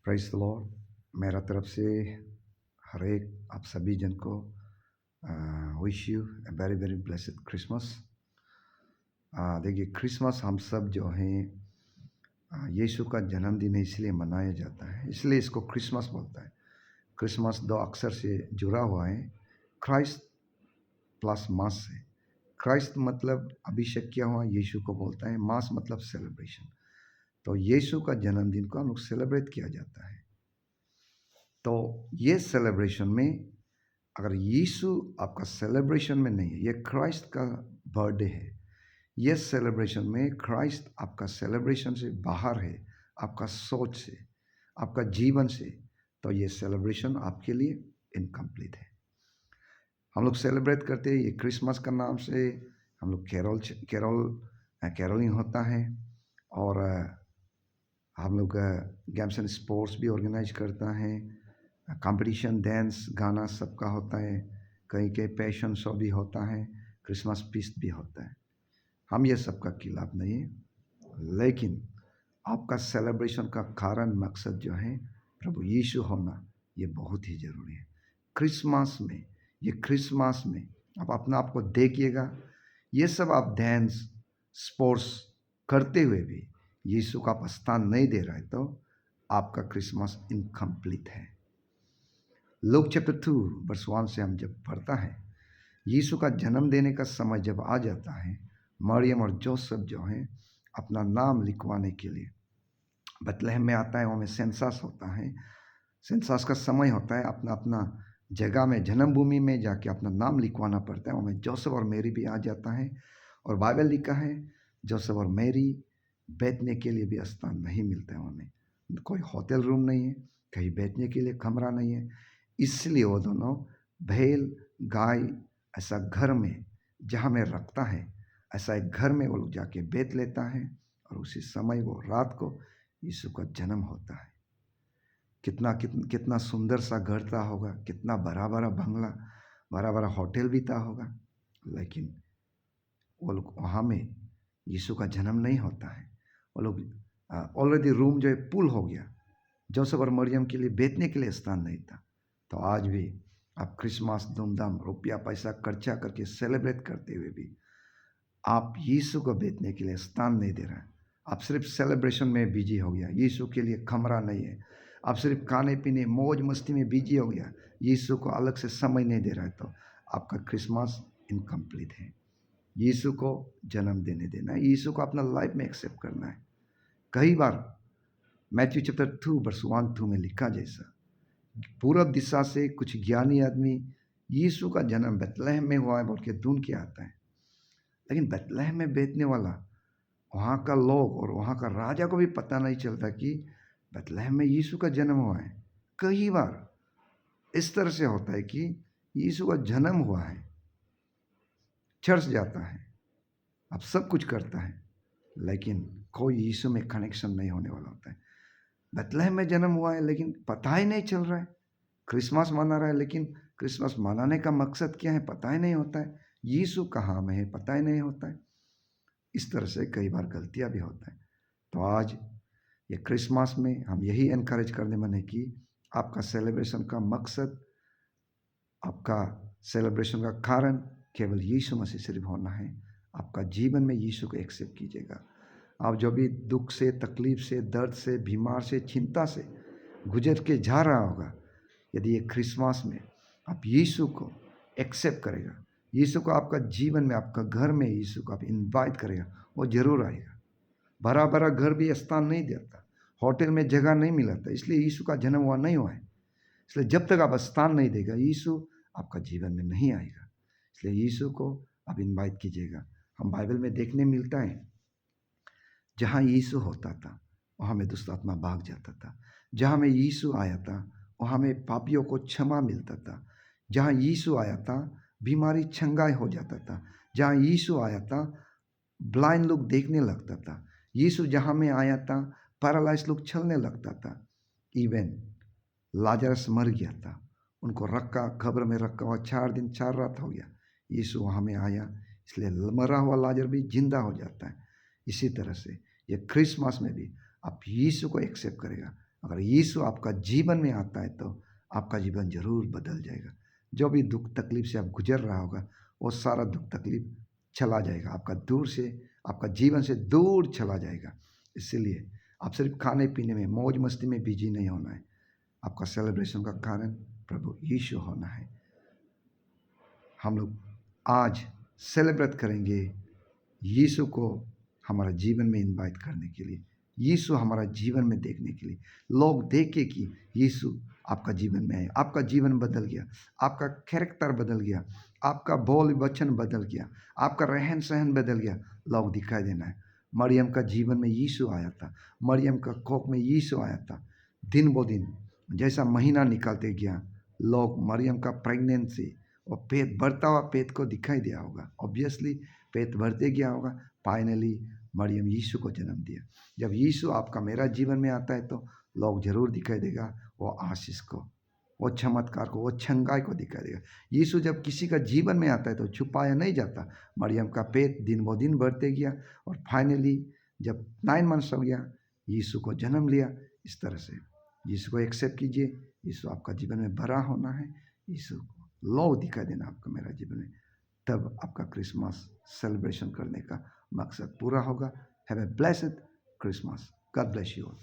Praise the Lord. मेरा तरफ से हर एक आप सभी जन को wish U a very very blessed Christmas. देखिए, क्रिसमस हम सब जो हैं यीशु का जन्मदिन है इसलिए मनाया जाता है, इसलिए इसको क्रिसमस बोलता है। क्रिसमस दो अक्षर से जुड़ा हुआ है, क्राइस्ट प्लस मास से। क्राइस्ट मतलब अभिषेक किया हुआ यीशु को बोलता है, मास मतलब सेलिब्रेशन। तो यीशु का जन्मदिन को हम लोग सेलिब्रेट किया जाता है। तो ये सेलिब्रेशन में अगर यीशु आपका सेलिब्रेशन में नहीं है, ये क्राइस्ट का बर्थडे है, ये सेलिब्रेशन में क्राइस्ट आपका सेलिब्रेशन से बाहर है, आपका सोच से, आपका जीवन से, तो ये सेलिब्रेशन आपके लिए इनकम्प्लीट है। हम लोग सेलिब्रेट करते हैं ये क्रिसमस का नाम से। हम लोग कैरोलिंग होता है, और हम लोग गेम्स एंड स्पोर्ट्स भी ऑर्गेनाइज करता है, कंपटीशन डांस गाना सबका होता है, कहीं के पैशन शो भी होता है, क्रिसमस फीस्ट भी होता है। हम ये सब का खिलाफ नहीं है, लेकिन आपका सेलिब्रेशन का कारण मकसद जो है प्रभु यीशु होना, ये बहुत ही ज़रूरी है। क्रिसमस में, ये क्रिसमस में आप अपना आप को देखिएगा, ये सब आप डांस स्पोर्ट्स करते हुए भी यीशु का आप स्थान नहीं दे रहे, तो आपका क्रिसमस इनकम्प्लीट है। लूक चैप्टर 2 वर्स 1 से हम जब पढ़ता है, यीशु का जन्म देने का समय जब आ जाता है, मरियम और जोसेफ जो हैं अपना नाम लिखवाने के लिए बतलहम में आता है। वहाँ में सेंसस होता है, सेंसस का समय होता है, अपना अपना जगह में जन्मभूमि में जाके अपना नाम लिखवाना पड़ता है। वहाँ में जोसेफ और मैरी भी आ जाता है, और बाइबल लिखा है जोसेफ और मैरी बैठने के लिए भी स्थान नहीं मिलता है। वहाँ में कोई होटल रूम नहीं है, कहीं बैठने के लिए कमरा नहीं है, इसलिए वो दोनों भेल गाय ऐसा घर में जहाँ में रखता है, ऐसा एक घर में वो लोग जाके बैठ लेता है, और उसी समय वो रात को यीशु का जन्म होता है। कितना सुंदर सा घर था होगा, कितना बड़ा बड़ा बंगला, बड़ा बड़ा होटल भी था होगा, लेकिन वो लोग वहाँ में यीशु का जन्म नहीं होता है। वो लोग ऑलरेडी रूम जो है फुल हो गया, जोसेफ और मरियम के लिए बैठने के लिए स्थान नहीं था। तो आज भी आप क्रिसमस धूमधाम रुपया पैसा खर्चा करके सेलिब्रेट करते हुए भी आप यीशु को बैठने के लिए स्थान नहीं दे रहे हैं। आप सिर्फ सेलिब्रेशन में बिजी हो गया, यीशु के लिए कमरा नहीं है। आप सिर्फ खाने पीने मौज मस्ती में बिजी हो गया, यीशु को अलग से समय नहीं दे रहा है, तो आपका क्रिसमस इनकम्प्लीट है। यीशु को जन्म देने देना है, यीशु को अपना लाइफ में एक्सेप्ट करना है। कई बार मैथ्यू चैप्टर 2 वर्स 1-2 में लिखा जैसा, पूरब दिशा से कुछ ज्ञानी आदमी यीशु का जन्म बेतलहम में हुआ है बोल के ढूंढ के आता है, लेकिन बेतलहम में बैठने वाला वहाँ का लोग और वहाँ का राजा को भी पता नहीं चलता कि बेतलहम में यीशु का जन्म हुआ है। कई बार इस तरह से होता है कि यीशु का जन्म हुआ है, चर्च जाता है, अब सब कुछ करता है, लेकिन कोई यीशु में कनेक्शन नहीं होने वाला होता है। बेतलहम में जन्म हुआ है लेकिन पता ही नहीं चल रहा है। क्रिसमस मना रहा है, लेकिन क्रिसमस मनाने का मकसद क्या है पता ही नहीं होता है। यीशु कहाँ में है पता ही नहीं होता है। इस तरह से कई बार गलतियाँ भी होता है। तो आज ये क्रिसमस में हम यही एनकरेज करने मन है कि आपका सेलिब्रेशन का मकसद, आपका सेलिब्रेशन का कारण केवल यीशु मसीह सिर्फ होना है। आपका जीवन में यीशु को एक्सेप्ट कीजिएगा। आप जो भी दुख से, तकलीफ से, दर्द से, बीमार से, चिंता से गुजर के जा रहा होगा, यदि ये क्रिसमस में आप यीशु को एक्सेप्ट करेगा, यीशु को आपका जीवन में, आपका घर में यीशु को आप इनवाइट करेगा, वो जरूर आएगा। बड़ा बड़ा घर भी स्थान नहीं देता, होटल में जगह नहीं मिलाता, इसलिए यीशु का जन्म हुआ नहीं हुआ है। इसलिए जब तक आप स्थान नहीं देगा, यीशु आपका जीवन में नहीं आएगा। इसलिए यीशु को आप इनवाइट कीजिएगा। हम बाइबल में देखने मिलता है, जहाँ यीशु होता था वहाँ में दुष्ट आत्मा भाग जाता था। जहाँ में यीशु आया था वहाँ में पापियों को क्षमा मिलता था। जहाँ यीशु आया था बीमारी छंगाई हो जाता था। जहाँ यीशु आया था ब्लाइंड लोग देखने लगता था। यीशु जहाँ में आया था पैरालाइज लोग चलने लगता था। इवन लाजरस मर गया था, उनको रखा, कब्र में रखा हुआ 4 दिन 4 रात हो गया, यीशु वहाँ में आया, इसलिए मरा हुआ लाजर भी जिंदा हो जाता है। इसी तरह से ये क्रिसमस में भी आप यीशु को एक्सेप्ट करेगा, अगर यीशु आपका जीवन में आता है तो आपका जीवन जरूर बदल जाएगा। जो भी दुख तकलीफ से आप गुजर रहा होगा वो सारा दुख तकलीफ चला जाएगा, आपका जीवन से दूर चला जाएगा। इसीलिए आप सिर्फ खाने पीने में मौज मस्ती में बिजी नहीं होना है। आपका सेलिब्रेशन का कारण प्रभु यीशु होना है। हम लोग आज सेलिब्रेट करेंगे यीशु को हमारा जीवन में इनवाइट करने के लिए, यीशु हमारा जीवन में देखने के लिए। लोग देखे कि यीशु आपका जीवन में है, आपका जीवन बदल गया, आपका कैरेक्टर बदल गया, आपका बोल वचन बदल गया, आपका रहन सहन बदल गया। लोग दिखाई देना है। मरियम का जीवन में यीशु आया था, मरियम का कोख में यीशु आया था। दिन ब दिन जैसा महीना निकलते गया, लोग मरियम का प्रेगनेंसी और पेट बढ़ता हुआ पेट को दिखाई दिया होगा। ऑब्वियसली पेट बढ़ते गया होगा। फाइनली मरियम यीशु को जन्म दिया। जब यीशु आपका मेरा जीवन में आता है तो लोग जरूर दिखाई देगा वो आशीष को, वो चमत्कार को, वो छंगाई को दिखाई देगा। यीशु जब किसी का जीवन में आता है तो छुपाया नहीं जाता। मरियम का पेट दिन ब दिन बढ़ते गया और फाइनली जब 9 मंथ्स हो गया यीशु को जन्म लिया। इस तरह से यीशु को एक्सेप्ट कीजिए। यीशु आपका जीवन में भरा होना है। यीशु को लो दिखाई देना आपका मेरा जीवन में, तब आपका क्रिसमस सेलिब्रेशन करने का मकसद पूरा होगा। Have a blessed Christmas. God bless you all.